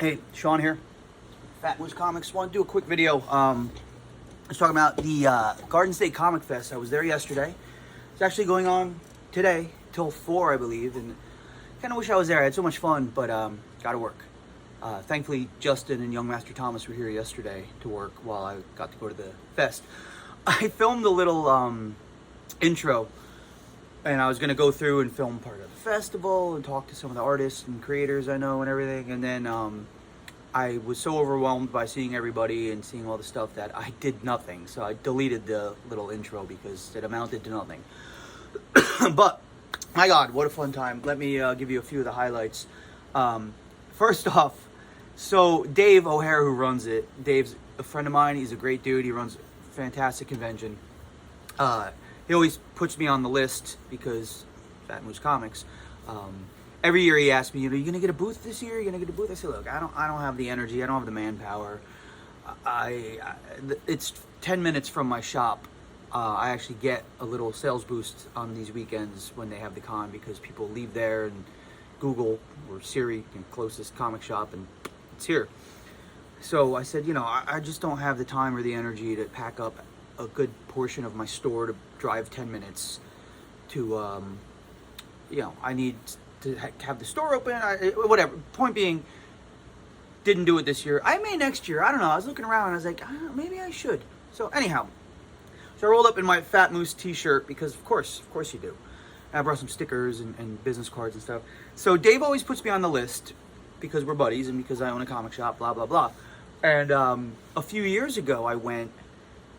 Hey, Sean here, Fat Moose Comics. Want to do a quick video. I was talking about the Garden State Comic Fest. I was there yesterday. It's actually going on today till 4, I believe, and kind of wish I was there. I had so much fun, but got to work. Thankfully, Justin and Young Master Thomas were here yesterday to work while I got to go to the fest. I filmed a little intro, and I was going to go through and film part of the festival and talk to some of the artists and creators I know and everything, and then I was so overwhelmed by seeing everybody and seeing all the stuff that I did nothing. So I deleted the little intro because it amounted to nothing. But my God, what a fun time. Let me give you a few of the highlights. First off, so Dave O'Hare, who runs it, Dave's a friend of mine. He's a great dude. He runs a fantastic convention. He always puts me on the list because Fat Moose Comics. Every year he asks me, are you going to get a booth this year? Are you going to get a booth? I say, look, I don't have the energy. I don't have the manpower. It's 10 minutes from my shop. I actually get a little sales boost on these weekends when they have the con because people leave there and Google or Siri, closest comic shop, and it's here. So I said, I just don't have the time or the energy to pack up a good portion of my store to drive 10 minutes to, I need to have the store open, whatever. Point being, didn't do it this year. I may next year. I don't know. I was looking around and I was like, maybe I should. So anyhow, so I rolled up in my Fat Moose t-shirt because of course you do. I brought some stickers and business cards and stuff. So Dave always puts me on the list because we're buddies and because I own a comic shop, blah, blah, blah. And a few years ago I went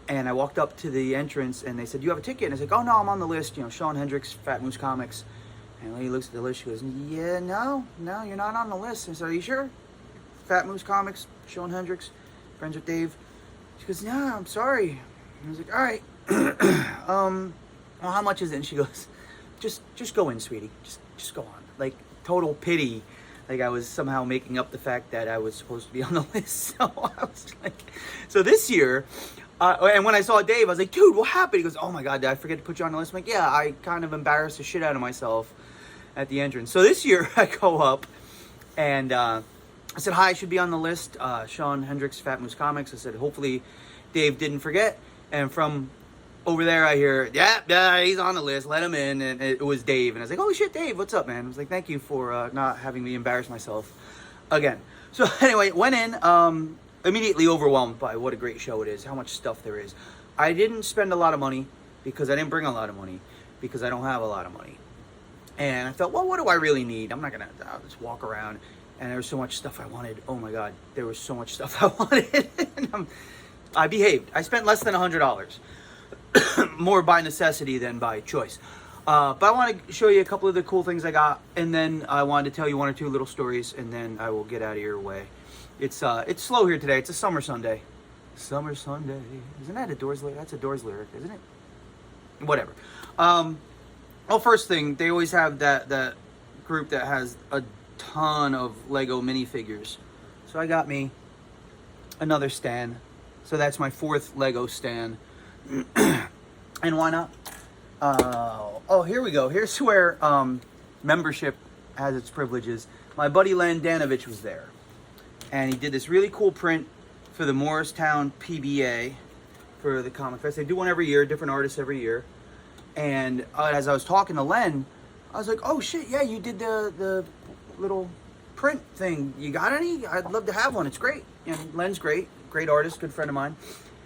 and I walked up to the entrance and they said, you have a ticket? And I was like, oh no, I'm on the list. Sean Hendricks, Fat Moose Comics. And when he looks at the list, she goes, yeah, no, you're not on the list. I said, are you sure? Fat Moose Comics, Sean Hendricks, friends with Dave. She goes, no, I'm sorry. And I was like, all right. Well, how much is it? And she goes, just go in, sweetie. Just go on. Like, total pity. Like I was somehow making up the fact that I was supposed to be on the list. So I was like, so this year, and when I saw Dave, I was like, dude, what happened? He goes, oh my God, did I forget to put you on the list? I'm like, yeah, I kind of embarrassed the shit out of myself at the entrance. So this year I go up and I said, hi, I should be on the list. Sean Hendricks, Fat Moose Comics. I said, hopefully Dave didn't forget. And from over there I hear, yeah, he's on the list, let him in. And it was Dave. And I was like, holy shit, Dave, what's up, man? I was like, thank you for not having me embarrass myself again. So anyway, went in, immediately overwhelmed by what a great show it is, how much stuff there is. I didn't spend a lot of money because I didn't bring a lot of money because I don't have a lot of money. And I thought, well, what do I really need? I'm not going to just walk around. And there was so much stuff I wanted. Oh my God, there was so much stuff I wanted. And I behaved. I spent less than $100. More by necessity than by choice. But I want to show you a couple of the cool things I got. And then I wanted to tell you one or two little stories. And then I will get out of your way. It's slow here today. It's a summer Sunday. Summer Sunday. Isn't that a Doors lyric? That's a Doors lyric, isn't it? Whatever. Well, first thing, they always have that group that has a ton of Lego minifigures. So I got me another stand. So that's my 4th Lego stand. And why not? Oh, here we go. Here's where membership has its privileges. My buddy Len Danovich was there. And he did this really cool print for the Morristown PBA for the Comic Fest. They do one every year, different artists every year. And as I was talking to Len, I was like, oh shit, yeah, you did the little print thing. You got any? I'd love to have one. It's great. And Len's great artist, good friend of mine.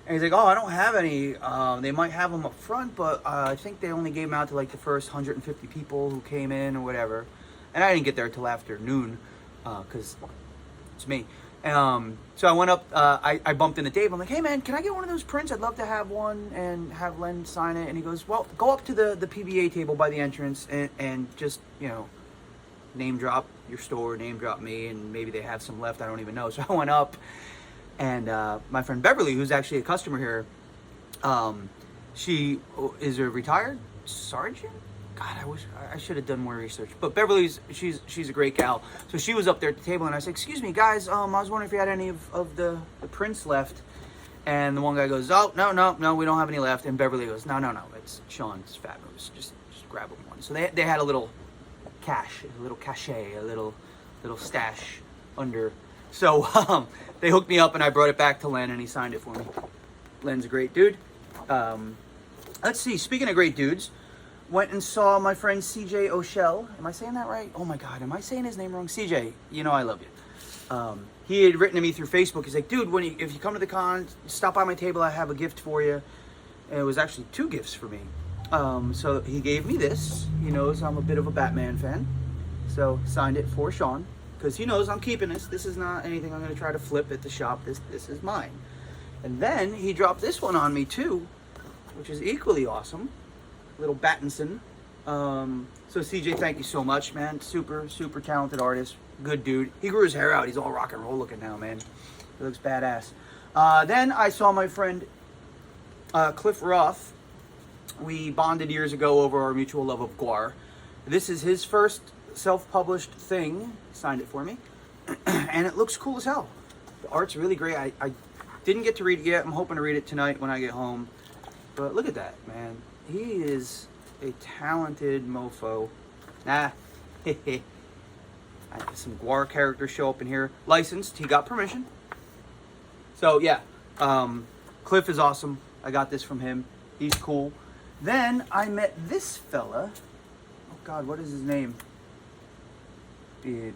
And he's like, oh, I don't have any. They might have them up front, but I think they only gave them out to like the first 150 people who came in or whatever. And I didn't get there till after noon because it's me. So I went up, I bumped into Dave. I'm like, hey man, can I get one of those prints? I'd love to have one and have Len sign it. And he goes, well, go up to the PBA table by the entrance and just, name drop your store, name drop me, and maybe they have some left. I don't even know. So I went up and my friend Beverly, who's actually a customer here, she is a retired sergeant. God, I wish I should have done more research. But Beverly's, she's a great gal. So she was up there at the table, and I said, excuse me, guys, I was wondering if you had any of the prints left. And the one guy goes, oh, no, we don't have any left. And Beverly goes, no, it's Sean's Fat Moose. Just grab him one. So they had a little cache, a little stash under So they hooked me up, and I brought it back to Len, and he signed it for me. Len's a great dude. Let's see. Speaking of great dudes, went and saw my friend CJ O'Shell. Am I saying that right? Oh my God, am I saying his name wrong? CJ, you know I love you. He had written to me through Facebook. He's like, dude, if you come to the con, stop by my table. I have a gift for you. And it was actually 2 gifts for me. So he gave me this. He knows I'm a bit of a Batman fan. So signed it for Sean, because he knows I'm keeping this. This is not anything I'm going to try to flip at the shop. This is mine. And then he dropped this one on me too, which is equally awesome. Little Battinson. So CJ, thank you so much, man. Super, super talented artist. Good dude. He grew his hair out. He's all rock and roll looking now, man. He looks badass. Then I saw my friend Cliff Roth. We bonded years ago over our mutual love of Guar. This is his first self-published thing. Signed it for me. And it looks cool as hell. The art's really great. I didn't get to read it yet. I'm hoping to read it tonight when I get home. But look at that, man. He is a talented mofo. Nah. I had some Guar characters show up in here. Licensed. He got permission. So, yeah. Cliff is awesome. I got this from him. He's cool. Then I met this fella. Oh, God, what is his name? Well,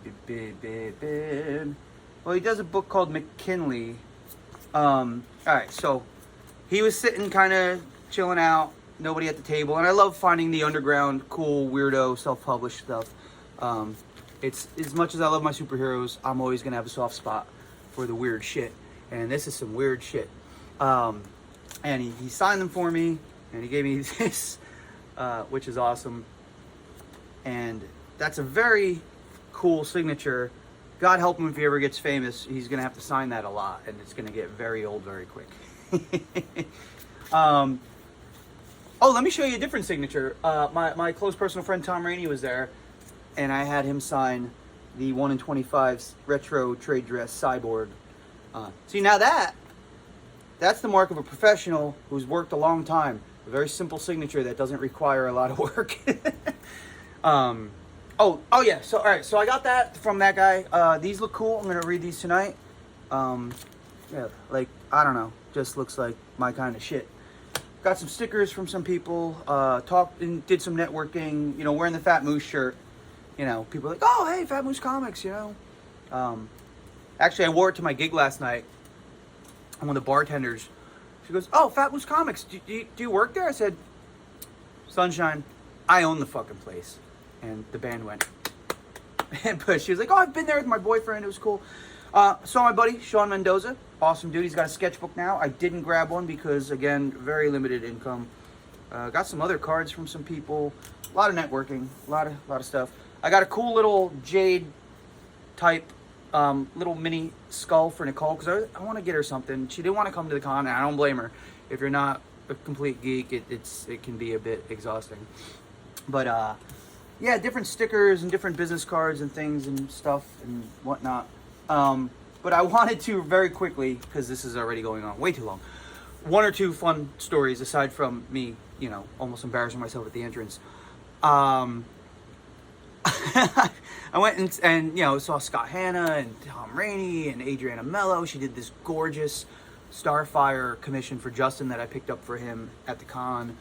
he does a book called McKinley. Alright, so he was sitting kind of chilling out. Nobody at the table. And I love finding the underground, cool, weirdo, self-published stuff. It's as much as I love my superheroes, I'm always going to have a soft spot for the weird shit. And this is some weird shit. And he signed them for me, and he gave me this, which is awesome. And that's a very cool signature. God help him if he ever gets famous. He's going to have to sign that a lot, and it's going to get very old very quick. Oh, let me show you a different signature. My close personal friend Tom Rainey was there, and I had him sign the 1 in 25 retro trade dress Cyborg. See, now that's the mark of a professional who's worked a long time. A very simple signature that doesn't require a lot of work. Oh yeah. So all right. So I got that from that guy. These look cool. I'm gonna read these tonight. Yeah, like I don't know. Just looks like my kind of shit. Got some stickers from some people. Talked and did some networking. You know, wearing the Fat Moose shirt. You know, people are like, oh hey, Fat Moose Comics. You know. Actually, I wore it to my gig last night. And one of the bartenders, she goes, oh, Fat Moose Comics, do you work there? I said, Sunshine, I own the fucking place. And the band went. But she was like, oh, I've been there with my boyfriend. It was cool. Saw my buddy, Sean Mendoza. Awesome dude. He's got a sketchbook now. I didn't grab one because, again, very limited income. Got some other cards from some people. A lot of networking. A lot of stuff. I got a cool little jade type little mini skull for Nicole because I want to get her something. She didn't want to come to the con, and I don't blame her. If you're not a complete geek, it can be a bit exhausting. But yeah, different stickers and different business cards and things and stuff and whatnot. But I wanted to very quickly, because this is already going on way too long, 1 or 2 fun stories aside from me, you know, almost embarrassing myself at the entrance. I went and you know, saw Scott Hanna and Tom Rainey and Adriana Mello. She did this gorgeous Starfire commission for Justin that I picked up for him at the con.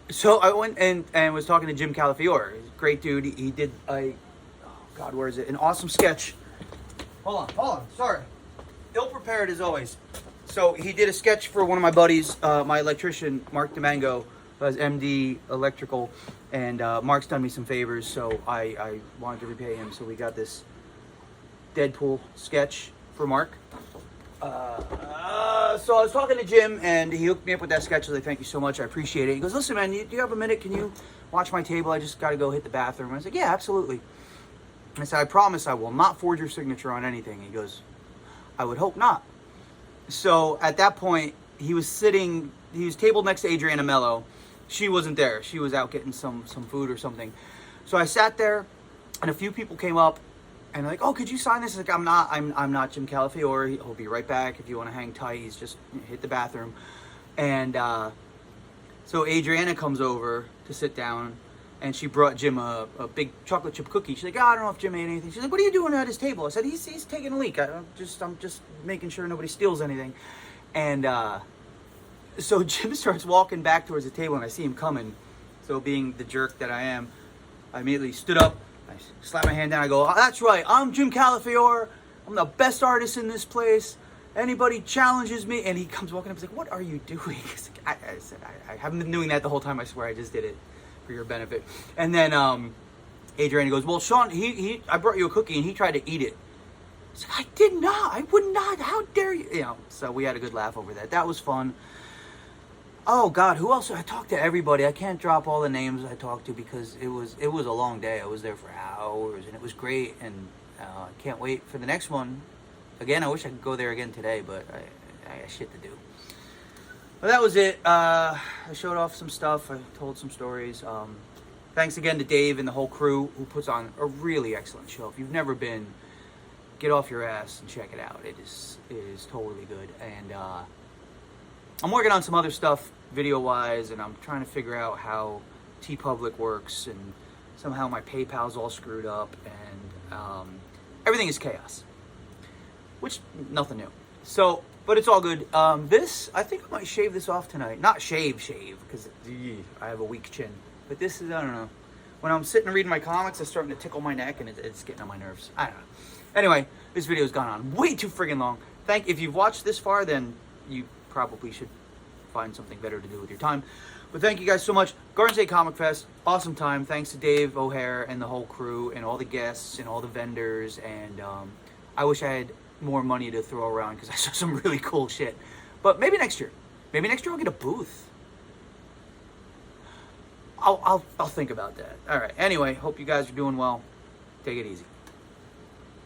So I went and was talking to Jim Calafiore. He's a great dude. He did oh God, where is it? An awesome sketch. Hold on. Sorry. Ill prepared as always. So he did a sketch for one of my buddies, my electrician, Mark DeMango, who has MD Electrical. And Mark's done me some favors, so I wanted to repay him. So we got this Deadpool sketch for Mark. So I was talking to Jim, and he hooked me up with that sketch. I was like, thank you so much. I appreciate it. He goes, listen, man, do you have a minute? Can you watch my table? I just got to go hit the bathroom. I was like, yeah, absolutely. I said, I promise I will not forge your signature on anything. He goes, I would hope not. So at that point, he was tabled next to Adriana Mello. She wasn't there. She was out getting some food or something. So I sat there, and a few people came up, and they're like, oh, could you sign this? I was like, I'm not Jim Calafiore. He'll be right back if you want to hang tight. He's just hit the bathroom. And so Adriana comes over to sit down, and she brought Jim a big chocolate chip cookie. She's like, oh, I don't know if Jim ate anything. She's like, what are you doing at his table? I said, he's taking a leak. I'm just making sure nobody steals anything. And so Jim starts walking back towards the table, and I see him coming. So being the jerk that I am, I immediately stood up. I slapped my hand down. I go, oh, that's right. I'm Jim Calafiore. I'm the best artist in this place. Anybody challenges me, and he comes walking up. He's like, what are you doing? I said, I haven't been doing that the whole time. I swear, I just did it for your benefit. And then Adriana goes, well, Sean, I brought you a cookie, and he tried to eat it. I said, I did not. I would not. How dare you? You know. So we had a good laugh over that. That was fun. Oh God, who else? I talked to everybody. I can't drop all the names I talked to because it was a long day. I was there for hours, and it was great. And I can't wait for the next one. Again, I wish I could go there again today, but I got shit to do. But that was it. I showed off some stuff. I told some stories. Thanks again to Dave and the whole crew who puts on a really excellent show. If you've never been, get off your ass and check it out. It is totally good. And I'm working on some other stuff video-wise, and I'm trying to figure out how TeePublic works, and somehow my PayPal's all screwed up, and everything is chaos. Which, nothing new. So, but it's all good. This, I think I might shave this off tonight. Not shave, because I have a weak chin. But this is, I don't know. When I'm sitting and reading my comics, it's starting to tickle my neck, and it's getting on my nerves. I don't know. Anyway, this video's gone on way too friggin' long. If you've watched this far, then you probably should find something better to do with your time. But thank you guys so much. Garden State Comic Fest, awesome time. Thanks to Dave O'Hare and the whole crew, and all the guests, and all the vendors, and I wish I had more money to throw around because I saw some really cool shit. But maybe next year. Maybe next year I'll get a booth. I'll think about that. All right. Anyway, hope you guys are doing well. Take it easy.